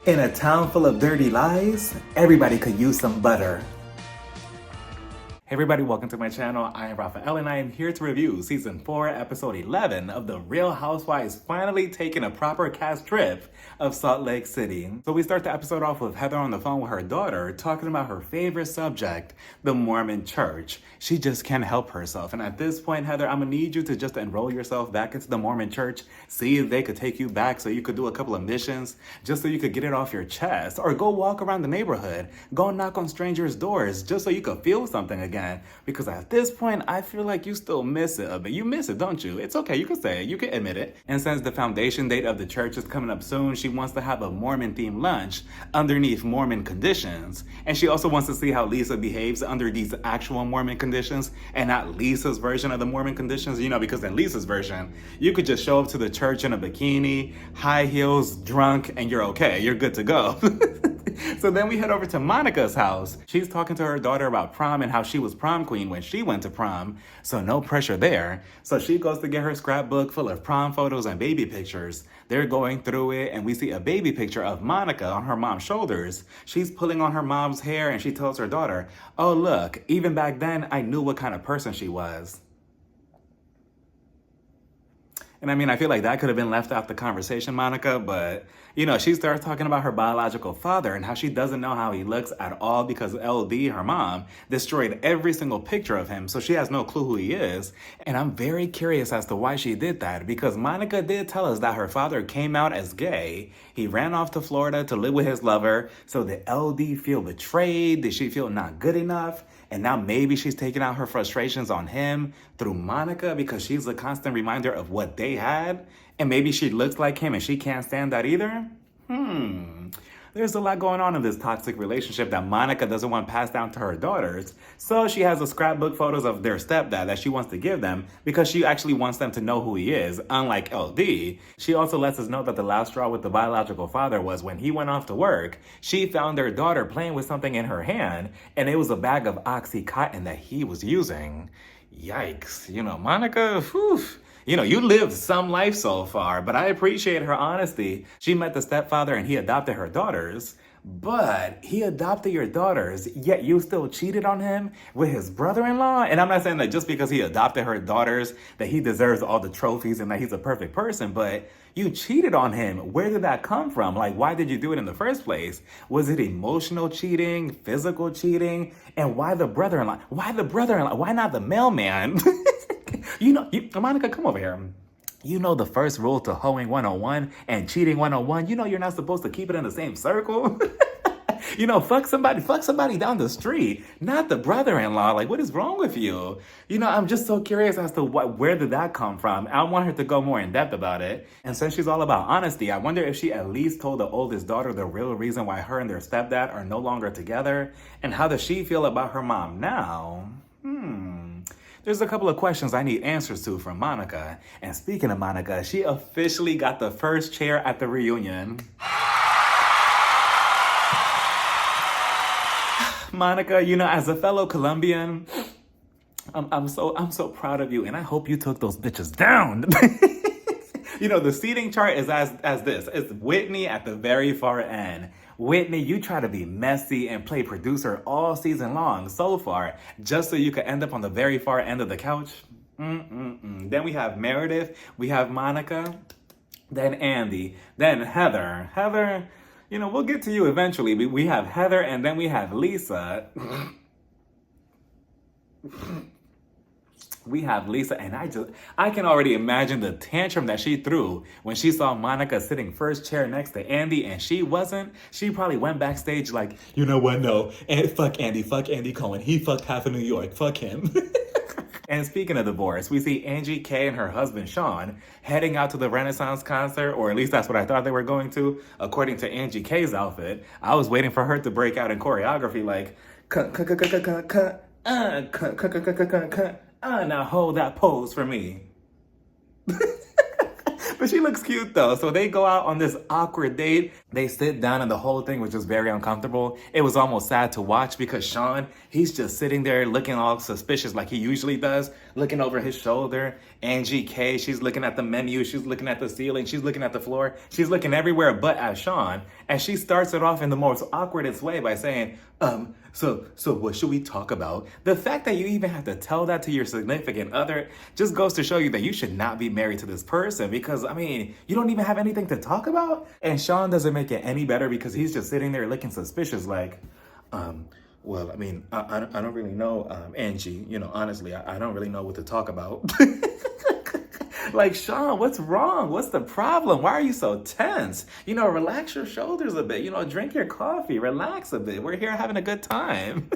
In a town full of dirty lies, everybody could use some butter. Hey everybody, welcome to my channel. I am Raphael and I am here to review Season 4, Episode 11 of The Real Housewives finally taking a proper cast trip of Salt Lake City. So we start the episode off with Heather on the phone with her daughter talking about her favorite subject, the Mormon church. She just can't help herself. And at this point, Heather, I'm gonna need you to just enroll yourself back into the Mormon church, see if they could take you back so you could do a couple of missions, just so you could get it off your chest, or go walk around the neighborhood, go knock on strangers' doors, just so you could feel something again. Because at this point, I feel like you still miss it a bit. You miss it, don't you? It's okay, you can say it, you can admit it. And since the foundation date of the church is coming up soon, she wants to have a Mormon-themed lunch underneath Mormon conditions. And she also wants to see how Lisa behaves under these actual Mormon conditions and not Lisa's version of the Mormon conditions. You know, because in Lisa's version, you could just show up to the church in a bikini, high heels, drunk, and you're okay. You're good to go. So then we head over to Monica's house. She's talking to her daughter about prom and how she was prom queen when she went to prom, so no pressure there. So she goes to get her scrapbook full of prom photos and baby pictures. They're going through it and we see a baby picture of Monica on her mom's shoulders. She's pulling on her mom's hair and she tells her daughter, "Oh look, even back then I knew what kind of person she was." And I mean, I feel like that could have been left out the conversation, Monica, but, you know, she starts talking about her biological father and how she doesn't know how he looks at all because LD, her mom, destroyed every single picture of him, so she has no clue who he is. And I'm very curious as to why she did that, because Monica did tell us that her father came out as gay. He ran off to Florida to live with his lover, so did LD feel betrayed? Did she feel not good enough? And now maybe she's taking out her frustrations on him through Monica because she's a constant reminder of what they had. And maybe she looks like him and she can't stand that either. There's a lot going on in this toxic relationship that Monica doesn't want passed down to her daughters. So she has a scrapbook photos of their stepdad that she wants to give them because she actually wants them to know who he is, unlike LD. She also lets us know that the last straw with the biological father was when he went off to work, she found their daughter playing with something in her hand, and it was a bag of Oxycontin that he was using. Yikes. You know, Monica, whew. You know, you lived some life so far, but I appreciate her honesty. She met the stepfather and he adopted her daughters. But he adopted your daughters, yet you still cheated on him with his brother-in-law? And I'm not saying that just because he adopted her daughters that he deserves all the trophies and that he's a perfect person, but you cheated on him. Where did that come from? Like, why did you do it in the first place? Was it emotional cheating, physical cheating? And why the brother-in-law? Why the brother-in-law? Why not the mailman? Monica, come over here. You know the first rule to hoeing 101 and cheating 101, you know you're not supposed to keep it in the same circle. You know, fuck somebody down the street, not the brother-in-law. Like, what is wrong with you? You know, I'm just so curious as to where did that come from? I want her to go more in depth about it. And since she's all about honesty, I wonder if she at least told the oldest daughter the real reason why her and their stepdad are no longer together. And how does she feel about her mom now? There's a couple of questions I need answers to from Monica. And speaking of Monica, she officially got the first chair at the reunion. Monica, you know, as a fellow Colombian, I'm so proud of you, and I hope you took those bitches down. You know, the seating chart is as this. It's Whitney at the very far end. Whitney, you try to be messy and play producer all season long so far, just so you could end up on the very far end of the couch. Then we have Meredith, we have Monica, then Andy, then Heather. Heather, you know, we'll get to you eventually. We have Heather and then we have Lisa. We have Lisa, and I can already imagine the tantrum that she threw when she saw Monica sitting first chair next to Andy and she wasn't. She probably went backstage like, you know what, no, and fuck Andy Cohen. He fucked half of New York, fuck him. And speaking of divorce, we see Angie K and her husband Sean heading out to the Renaissance concert, or at least that's what I thought they were going to, according to Angie K's outfit. I was waiting for her to break out in choreography like, now hold that pose for me. But she looks cute though. So they go out on this awkward date. They sit down and the whole thing was just very uncomfortable. It was almost sad to watch because Sean, he's just sitting there looking all suspicious like he usually does, looking over his shoulder. Angie K, she's looking at the menu. She's looking at the ceiling. She's looking at the floor. She's looking everywhere but at Sean. And she starts it off in the most awkwardest way by saying, so what should we talk about? The fact that you even have to tell that to your significant other just goes to show you that you should not be married to this person because, I mean, you don't even have anything to talk about? And Sean doesn't make it any better because he's just sitting there looking suspicious like, well, I mean, I don't really know, Angie, honestly, I don't really know what to talk about. Like, Sean, what's wrong? What's the problem? Why are you so tense? Relax your shoulders a bit. Drink your coffee. Relax a bit. We're here having a good time.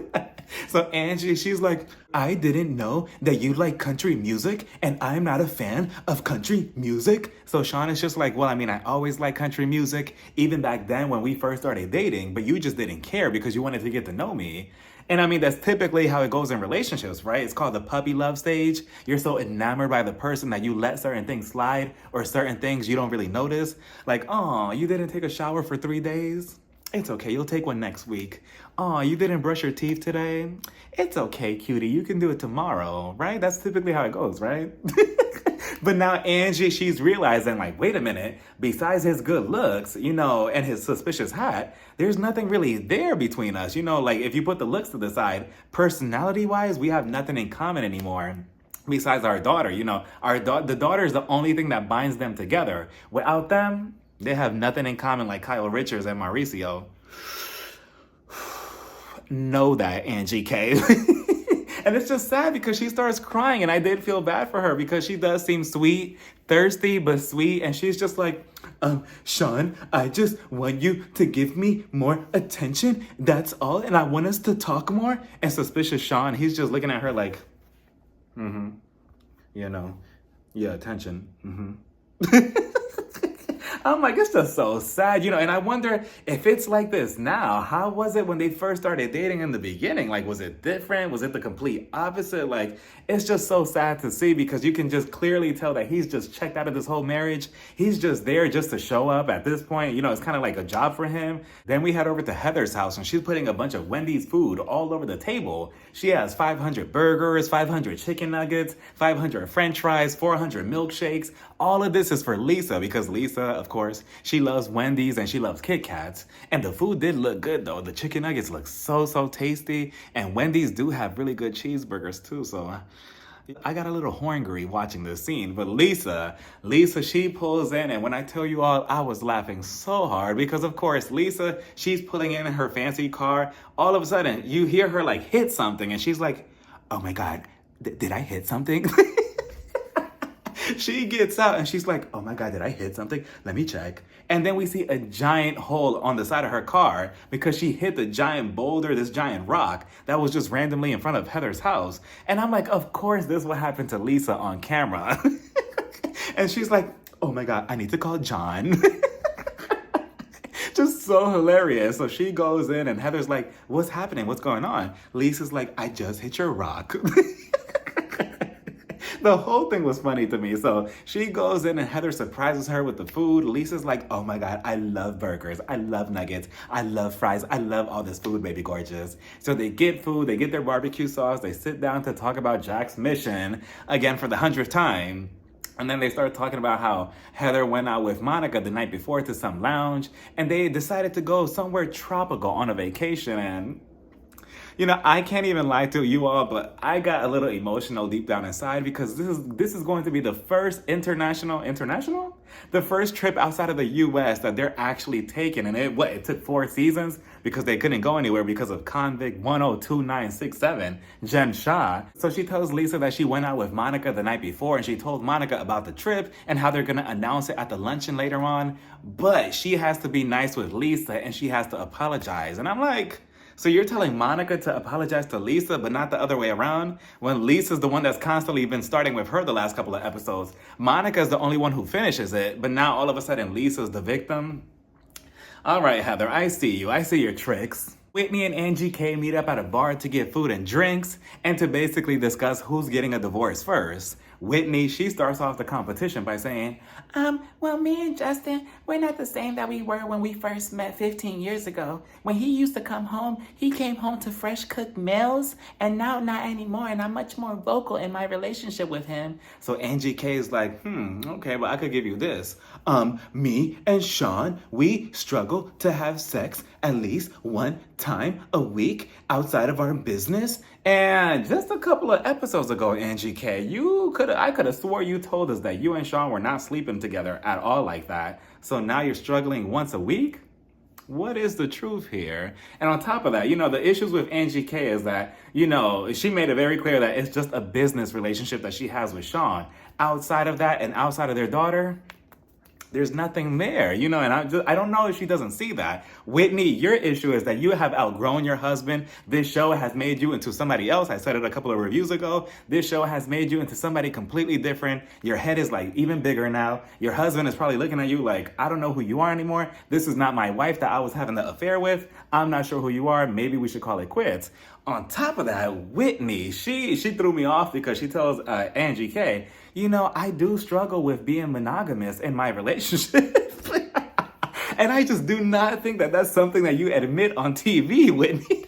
So Angie, she's like, I didn't know that you like country music and I'm not a fan of country music. So Sean is just like, well, I mean, I always like country music, even back then when we first started dating, but you just didn't care because you wanted to get to know me. And I mean, that's typically how it goes in relationships, right? It's called the puppy love stage. You're so enamored by the person that you let certain things slide or certain things you don't really notice. Like, oh, you didn't take a shower for 3 days? It's okay, you'll take one next week. Oh, you didn't brush your teeth today? It's okay, cutie, you can do it tomorrow, right? That's typically how it goes, right? But now Angie, she's realizing like, wait a minute, besides his good looks, and his suspicious hat, there's nothing really there between us. Like if you put the looks to the side, personality-wise, we have nothing in common anymore. Besides our daughter, the daughter is the only thing that binds them together. Without them, they have nothing in common like Kyle Richards and Mauricio. Know that, Angie K. And it's just sad because she starts crying and I did feel bad for her because she does seem sweet, thirsty, but sweet. And she's just like, Sean, I just want you to give me more attention. That's all. And I want us to talk more. And suspicious Sean, he's just looking at her like, yeah, attention. I'm like, it's just so sad, and I wonder if it's like this now. How was it when they first started dating in the beginning? Like, was it different? Was it the complete opposite? Like, it's just so sad to see because you can just clearly tell that he's just checked out of this whole marriage. He's just there just to show up at this point. It's kind of like a job for him. Then we head over to Heather's house and she's putting a bunch of Wendy's food all over the table. She has 500 burgers, 500 chicken nuggets, 500 french fries, 400 milkshakes. All of this is for Lisa because Lisa, of course, she loves Wendy's and she loves Kit Kats. And the food did look good though. The chicken nuggets look so tasty. And Wendy's do have really good cheeseburgers too. So I got a little horngry watching this scene. But Lisa, she pulls in. And when I tell you all, I was laughing so hard because of course, Lisa, she's pulling in her fancy car. All of a sudden, you hear her like hit something. And she's like, oh my God, did I hit something? She gets out and she's like, oh my God, did I hit something? Let me check. And then we see a giant hole on the side of her car because she hit the giant boulder, this giant rock that was just randomly in front of Heather's house. And I'm like, of course, this will happen to Lisa on camera. And she's like, oh my God, I need to call John. Just so hilarious. So she goes in and Heather's like, what's happening? What's going on? Lisa's like, I just hit your rock. The whole thing was funny to me. So she goes in and Heather surprises her with the food. Lisa's like, oh my God, I love burgers. I love nuggets. I love fries. I love all this food, baby gorgeous. So they get food. They get their barbecue sauce. They sit down to talk about Jack's mission again for the 100th time. And then they start talking about how Heather went out with Monica the night before to some lounge. And they decided to go somewhere tropical on a vacation. And I can't even lie to you all, but I got a little emotional deep down inside because this is going to be the first international? The first trip outside of the U.S. that they're actually taking. And it took 4 seasons because they couldn't go anywhere because of convict 102967, Jen Shah. So she tells Lisa that she went out with Monica the night before and she told Monica about the trip and how they're going to announce it at the luncheon later on. But she has to be nice with Lisa and she has to apologize. And I'm like, so you're telling Monica to apologize to Lisa, but not the other way around? When Lisa's the one that's constantly been starting with her the last couple of episodes. Monica's the only one who finishes it, but now all of a sudden Lisa's the victim? All right, Heather, I see you. I see your tricks. Whitney and Angie K meet up at a bar to get food and drinks and to basically discuss who's getting a divorce first. Whitney, she starts off the competition by saying, well, me and Justin, we're not the same that we were when we first met 15 years ago. When he used to come home, he came home to fresh cooked meals, and now not anymore, and I'm much more vocal in my relationship with him. So Angie K is like, okay, well, I could give you this. Me and Sean, we struggle to have sex at least one time a week outside of our business. And just a couple of episodes ago, Angie K, I could have swore you told us that you and Sean were not sleeping together at all like that. So now you're struggling once a week? What is the truth here? And on top of that, the issues with Angie K is that, she made it very clear that it's just a business relationship that she has with Sean. Outside of that and outside of their daughter, there's nothing there, and I don't know if she doesn't see that. Whitney, your issue is that you have outgrown your husband. This show has made you into somebody else. I said it a couple of reviews ago. This show has made you into somebody completely different. Your head is like even bigger now. Your husband is probably looking at you like, I don't know who you are anymore. This is not my wife that I was having the affair with. I'm not sure who you are. Maybe we should call it quits. On top of that, Whitney, she threw me off because she tells Angie K, I do struggle with being monogamous in my relationship. And I just do not think that that's something that you admit on TV, Whitney.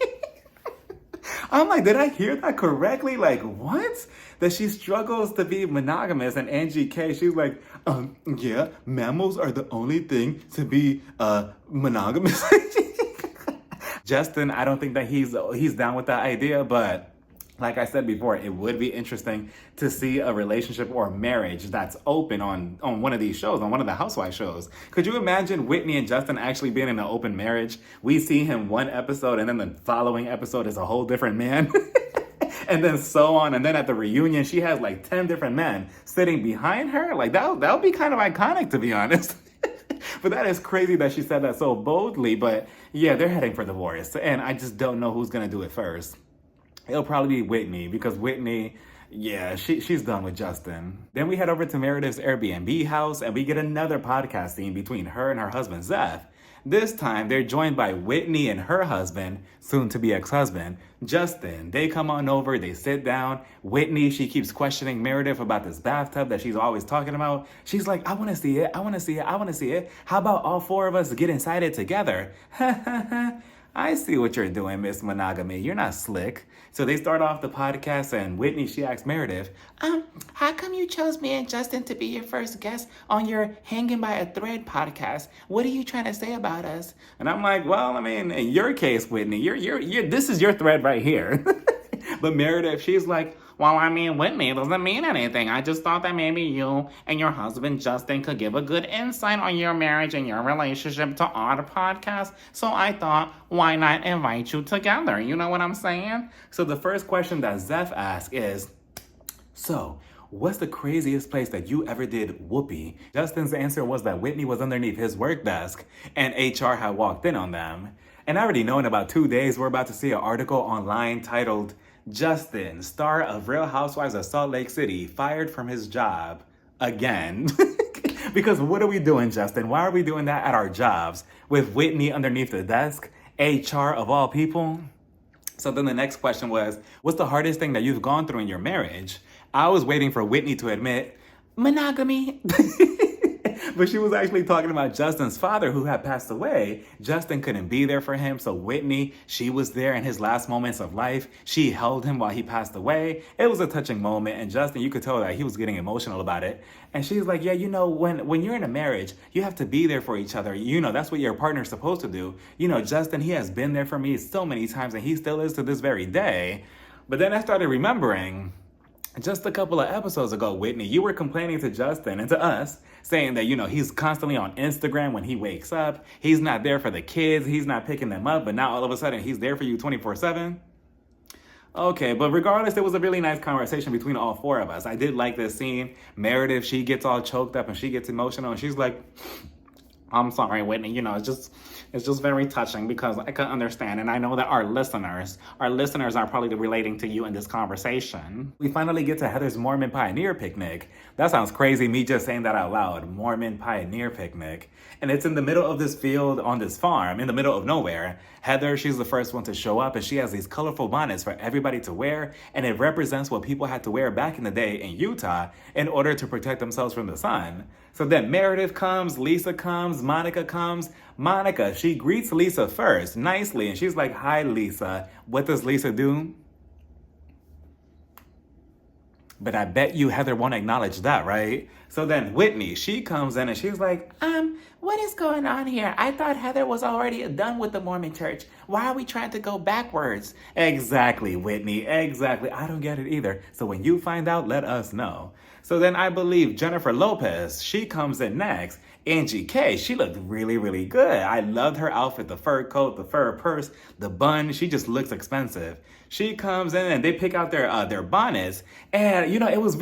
I'm like, did I hear that correctly? Like, what? That she struggles to be monogamous. And Angie K, she's like, yeah, mammals are the only thing to be monogamous. Justin, I don't think that he's down with that idea, but like I said before, it would be interesting to see a relationship or a marriage that's open on one of these shows, on one of the Housewives shows. Could you imagine Whitney and Justin actually being in an open marriage? We see him one episode and then the following episode is a whole different man. And then so on. And then at the reunion, she has like 10 different men sitting behind her. Like that would be kind of iconic, to be honest. But that is crazy that she said that so boldly. But yeah, they're heading for divorce. And I just don't know who's going to do it first. It'll probably be Whitney, because Whitney, yeah, she's done with Justin. Then we head over to Meredith's Airbnb house, and we get another podcast scene between her and her husband, Zeph. This time, they're joined by Whitney and her husband, soon-to-be ex-husband, Justin. They come on over, they sit down. Whitney, she keeps questioning Meredith about this bathtub that she's always talking about. She's like, I want to see it, I want to see it, I want to see it. How about all four of us get inside it together? I see what you're doing, Miss Monogamy. You're not slick. So they start off the podcast, and Whitney, she asks Meredith, how come you chose me and Justin to be your first guest on your Hanging by a Thread podcast? What are you trying to say about us? And I'm like, well, I mean, in your case, Whitney, this is your thread right here. But Meredith, she's like, well, I mean, Whitney, it doesn't mean anything. I just thought that maybe you and your husband, Justin, could give a good insight on your marriage and your relationship to our podcast. So I thought, why not invite you together? You know what I'm saying? So the first question that Zeph asks is, so what's the craziest place that you ever did whoopee? Justin's answer was that Whitney was underneath his work desk and HR had walked in on them. And I already know in about 2 days, we're about to see an article online titled, Justin, star of Real Housewives of Salt Lake City, fired from his job again. Because what are we doing, Justin? Why are we doing that at our jobs? With Whitney underneath the desk? HR of all people? So then the next question was, what's the hardest thing that you've gone through in your marriage? I was waiting for Whitney to admit, monogamy. But she was actually talking about Justin's father, who had passed away. Justin couldn't be there for him, so Whitney, she was there in his last moments of life. She held him while he passed away. It was a touching moment, and Justin, you could tell that he was getting emotional about it. And she's like, yeah, when you're in a marriage, you have to be there for each other. That's what your partner's supposed to do. Justin, he has been there for me so many times, and he still is to this very day. But then I started remembering, just a couple of episodes ago, Whitney, you were complaining to Justin and to us, saying that, he's constantly on Instagram when he wakes up. He's not there for the kids. He's not picking them up. But now all of a sudden, he's there for you 24/7. Okay, but regardless, it was a really nice conversation between all four of us. I did like this scene. Meredith, she gets all choked up and she gets emotional. And she's like, I'm sorry, Whitney. You know, it's just very touching because I can understand, and I know that our listeners are probably relating to you in this conversation. We finally get to Heather's Mormon Pioneer picnic. That sounds crazy, me just saying that out loud. Mormon Pioneer picnic. And it's in the middle of this field on this farm, in the middle of nowhere. Heather, she's the first one to show up, and she has these colorful bonnets for everybody to wear, and it represents what people had to wear back in the day in Utah in order to protect themselves from the sun. So then Meredith comes, Lisa comes, Monica comes. Monica, she greets Lisa first, nicely, and she's like, "Hi, Lisa." What does Lisa do? But I bet you Heather won't acknowledge that, right? So then Whitney, she comes in and she's like, what is going on here? I thought Heather was already done with the Mormon church. Why are we trying to go backwards? Exactly, Whitney, exactly. I don't get it either. So when you find out, let us know. So then I believe Jennifer Lopez, she comes in next. Angie K, she looked really, really good. I loved her outfit, the fur coat, the fur purse, the bun. She just looks expensive. She comes in and they pick out their bonnets. And, you know, it was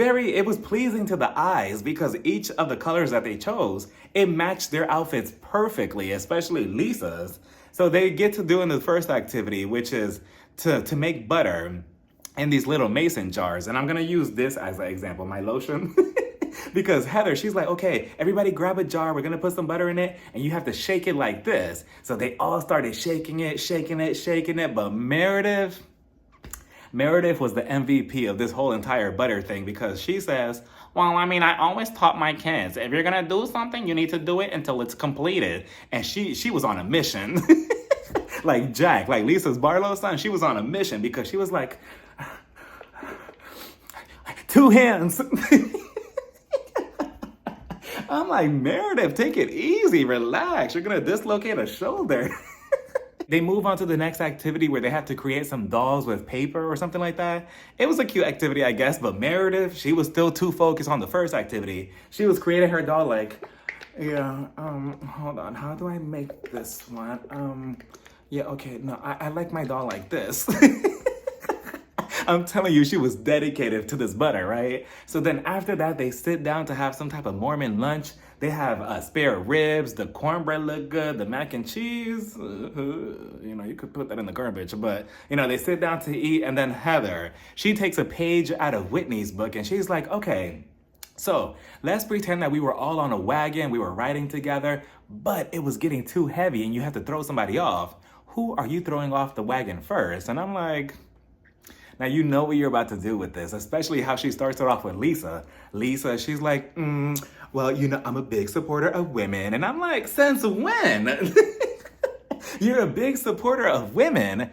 pleasing to the eyes because each of the colors that they chose, it matched their outfits perfectly, especially Lisa's. So they get to doing the first activity, which is to make butter in these little mason jars. And I'm going to use this as an example, my lotion. Because Heather, she's like, okay, everybody grab a jar. We're going to put some butter in it. And you have to shake it like this. So they all started shaking it. But Meredith was the MVP of this whole entire butter thing because she says, well, I mean, I always taught my kids, if you're going to do something, you need to do it until it's completed. And she was on a mission. Like Jack, like Lisa's Barlow's son, she was on a mission because she was like, 2 hands. I'm like, Meredith, take it easy, relax. You're gonna dislocate a shoulder. They move on to the next activity where they have to create some dolls with paper or something like that. It was a cute activity, I guess, but Meredith, she was still too focused on the first activity. She was creating her doll like, yeah, hold on, how do I make this one? Yeah, okay, no, I like my doll like this. I'm telling you, she was dedicated to this butter, right? So then after that, they sit down to have some type of Mormon lunch. They have spare ribs, the cornbread look good, the mac and cheese. You know, you could put that in the garbage, but you know, they sit down to eat. And then Heather, she takes a page out of Whitney's book and she's like, okay, so let's pretend that we were all on a wagon, we were riding together, but it was getting too heavy and you have to throw somebody off. Who are you throwing off the wagon first? And I'm like, now you know what you're about to do with this, especially how she starts it off with Lisa. Lisa, she's like, well, you know, I'm a big supporter of women. And I'm like, since when? You're a big supporter of women.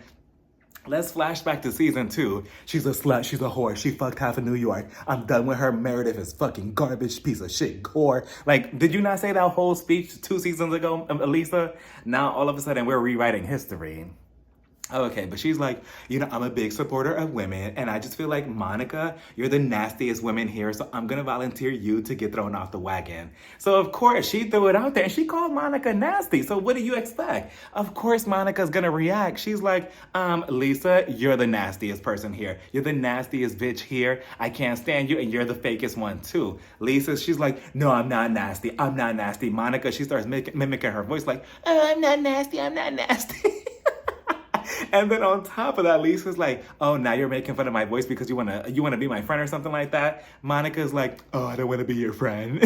Let's flash back to season 2. She's a slut, she's a whore, she fucked half of New York. I'm done with her. Meredith is fucking garbage, piece of shit, whore. Like, did you not say that whole speech 2 seasons ago, Lisa? Now, all of a sudden, we're rewriting history. Okay, but she's like, you know, I'm a big supporter of women, and I just feel like, Monica, you're the nastiest woman here, so I'm gonna volunteer you to get thrown off the wagon. So, of course, she threw it out there, and she called Monica nasty. So what do you expect? Of course, Monica's gonna react. She's like, Lisa, you're the nastiest person here. You're the nastiest bitch here. I can't stand you, and you're the fakest one, too. Lisa, she's like, no, I'm not nasty. I'm not nasty. Monica, she starts mimicking her voice like, oh, I'm not nasty. I'm not nasty. And then on top of that, Lisa's like, oh, now you're making fun of my voice because you wanna be my friend or something like that. Monica's like, oh, I don't want to be your friend.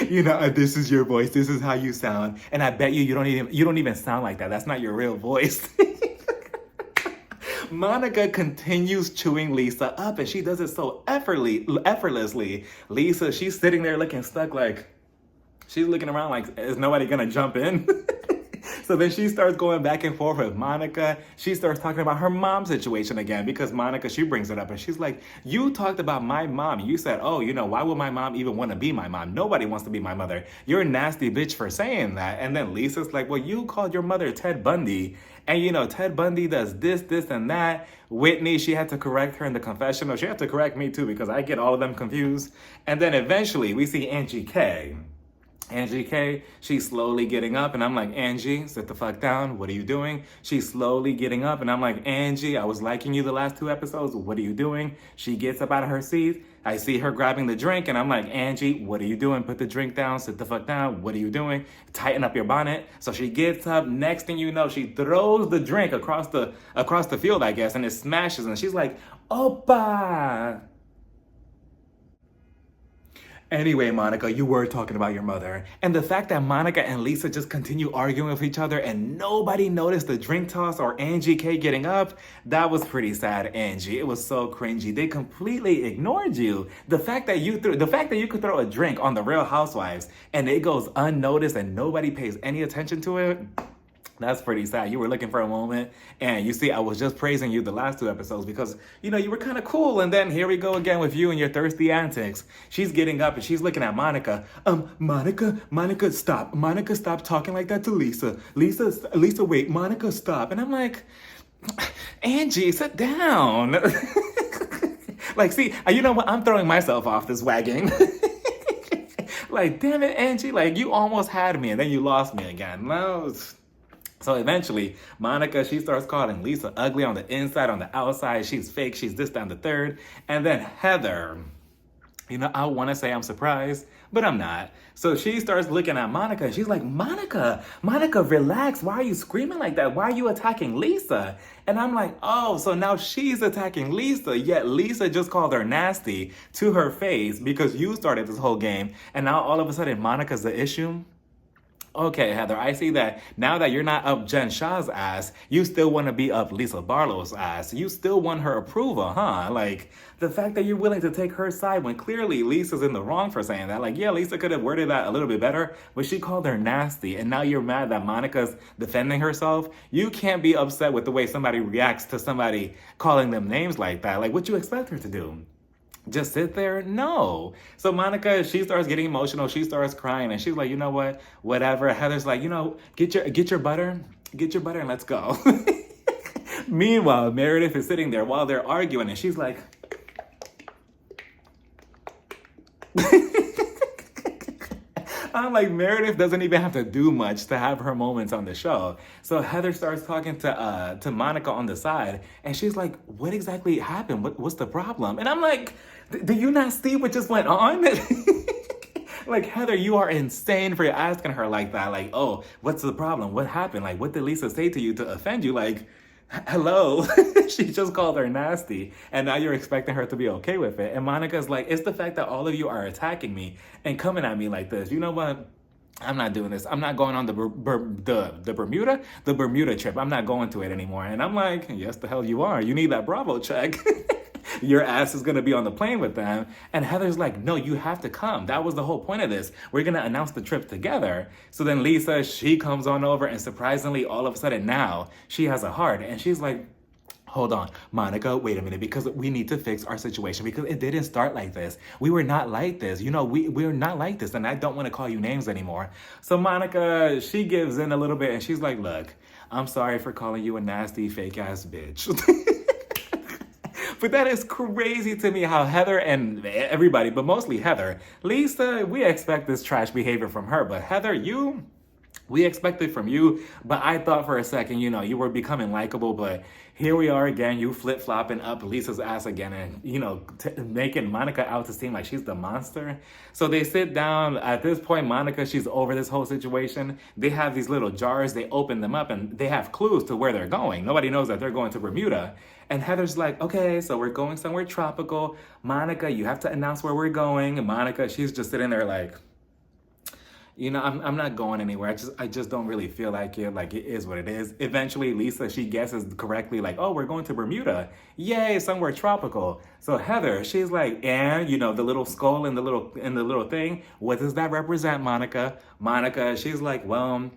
You know, this is your voice. This is how you sound. And I bet you don't even sound like that. That's not your real voice. Monica continues chewing Lisa up, and she does it so effortlessly. Lisa, she's sitting there looking stuck, like she's looking around like, is nobody gonna jump in? So then she starts going back and forth with Monica. She starts talking about her mom situation again because Monica, she brings it up and she's like, you talked about my mom. You said, oh, you know, why would my mom even want to be my mom? Nobody wants to be my mother. You're a nasty bitch for saying that. And then Lisa's like, well, you called your mother Ted Bundy. And, you know, Ted Bundy does this, and that. Whitney, she had to correct her in the confessional. She had to correct me too because I get all of them confused. And then eventually we see Angie K. Angie K, she's slowly getting up, and I'm like, Angie, sit the fuck down. What are you doing? She's slowly getting up, and I'm like, Angie, I was liking you the last 2 episodes. What are you doing? She gets up out of her seat. I see her grabbing the drink, and I'm like, Angie, what are you doing? Put the drink down, sit the fuck down. What are you doing? Tighten up your bonnet. So she gets up. Next thing you know, she throws the drink across the field, I guess, and it smashes. And she's like, Opa! Anyway, Monica, you were talking about your mother. And the fact that Monica and Lisa just continue arguing with each other and nobody noticed the drink toss or Angie K getting up, that was pretty sad, Angie. It was so cringy. They completely ignored you. The fact that you could throw a drink on the Real Housewives and it goes unnoticed and nobody pays any attention to it, that's pretty sad. You were looking for a moment, and you see, I was just praising you the last 2 episodes because, you were kind of cool, and then here we go again with you and your thirsty antics. She's getting up, and she's looking at Monica. Monica, stop. Monica, stop talking like that to Lisa. Lisa, wait. Monica, stop. And I'm like, Angie, sit down. Like, see, you know what? I'm throwing myself off this wagon. Like, damn it, Angie. Like, you almost had me, and then you lost me again. No. So eventually, Monica, she starts calling Lisa ugly on the inside, on the outside. She's fake. She's this, down the third. And then Heather, I want to say I'm surprised, but I'm not. So she starts looking at Monica and she's like, Monica, relax. Why are you screaming like that? Why are you attacking Lisa? And I'm like, oh, so now she's attacking Lisa. Yet Lisa just called her nasty to her face because you started this whole game. And now all of a sudden, Monica's the issue. Okay, Heather, I see that now that you're not up Jen Shah's ass, you still want to be up Lisa Barlow's ass. You still want her approval, huh? Like, the fact that you're willing to take her side when clearly Lisa's in the wrong for saying that. Like, yeah, Lisa could have worded that a little bit better, but she called her nasty, and now you're mad that Monica's defending herself. You can't be upset with the way somebody reacts to somebody calling them names like that. Like, what you expect her to do? Just sit there? No. So Monica, she starts getting emotional. She starts crying and she's like, you know what? Whatever. Heather's like, get your butter. Get your butter and let's go. Meanwhile, Meredith is sitting there while they're arguing and she's like, I'm like, Meredith doesn't even have to do much to have her moments on the show. So Heather starts talking to Monica on the side, and she's like, what exactly happened? What's the problem? And I'm like, do you not see what just went on? Like, Heather, you are insane for asking her like that. Like, oh, what's the problem? What happened? Like, what did Lisa say to you to offend you? Like, hello. She just called her nasty and now you're expecting her to be okay with it. And Monica's like, it's the fact that all of you are attacking me and coming at me like this. You know what? I'm not doing this. I'm not going on the Bermuda trip. I'm not going to it anymore. And I'm like, yes, the hell you are. You need that Bravo check. Your ass is going to be on the plane with them. And Heather's like, no, you have to come. That was the whole point of this. We're going to announce the trip together. So then Lisa, she comes on over and surprisingly, all of a sudden now she has a heart. And she's like, hold on, Monica, wait a minute, because we need to fix our situation because it didn't start like this. We were not like this. We're not like this. And I don't want to call you names anymore. So Monica, she gives in a little bit and she's like, look, I'm sorry for calling you a nasty fake ass bitch. But that is crazy to me how Heather and everybody, but mostly Heather, Lisa, we expect this trash behavior from her. But Heather, we expect it from you. But I thought for a second, you were becoming likable. But here we are again, you flip-flopping up Lisa's ass again and, making Monica out to seem like she's the monster. So they sit down. At this point, Monica, she's over this whole situation. They have these little jars. They open them up and they have clues to where they're going. Nobody knows that they're going to Bermuda. And Heather's like, okay, so we're going somewhere tropical. Monica, you have to announce where we're going. And Monica, she's just sitting there like, I'm not going anywhere. I just don't really feel like it. Like, it is what it is. Eventually, Lisa, she guesses correctly, like, oh, we're going to Bermuda. Yay, somewhere tropical. So Heather, she's like, and the little skull in the little thing. What does that represent, Monica? Monica, she's like, well,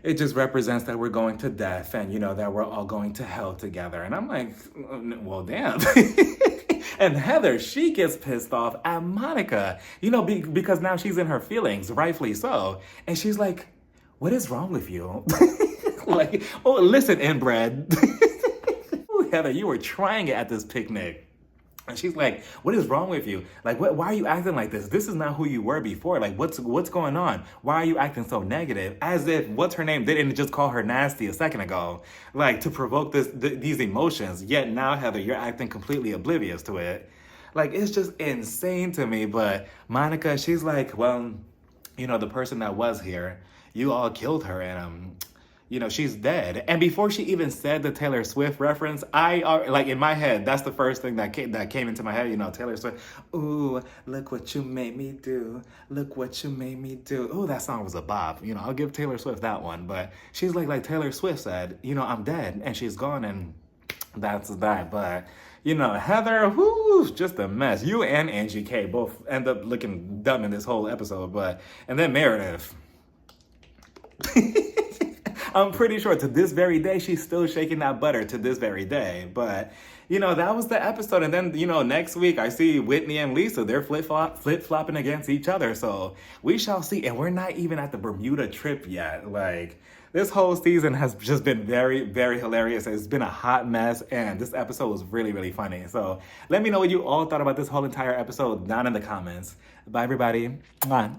it just represents that we're going to death and, that we're all going to hell together. And I'm like, well, damn. And Heather, she gets pissed off at Monica, because now she's in her feelings, rightfully so. And she's like, what is wrong with you? Like, oh, listen, inbred. Heather, you were trying it at this picnic. And she's like, what is wrong with you? Like, why are you acting like this? This is not who you were before. Like, what's going on? Why are you acting so negative? As if, what's her name, didn't just call her nasty a second ago. Like, to provoke these emotions. Yet now, Heather, you're acting completely oblivious to it. Like, it's just insane to me. But Monica, she's like, well, the person that was here, you all killed her, and she's dead. And before she even said the Taylor Swift reference, like in my head, that's the first thing that came into my head. Taylor Swift. Ooh, look what you made me do. Look what you made me do. Ooh, that song was a bop. I'll give Taylor Swift that one. But she's like Taylor Swift said, I'm dead, and she's gone, and that's that. But Heather, whoo, just a mess. You and Angie K both end up looking dumb in this whole episode. And then Meredith. I'm pretty sure to this very day, she's still shaking that butter to this very day. But, that was the episode. And then, next week I see Whitney and Lisa. They're flip-flopping against each other. So we shall see. And we're not even at the Bermuda trip yet. Like, this whole season has just been very, very hilarious. It's been a hot mess. And this episode was really, really funny. So let me know what you all thought about this whole entire episode down in the comments. Bye, everybody. Mwah.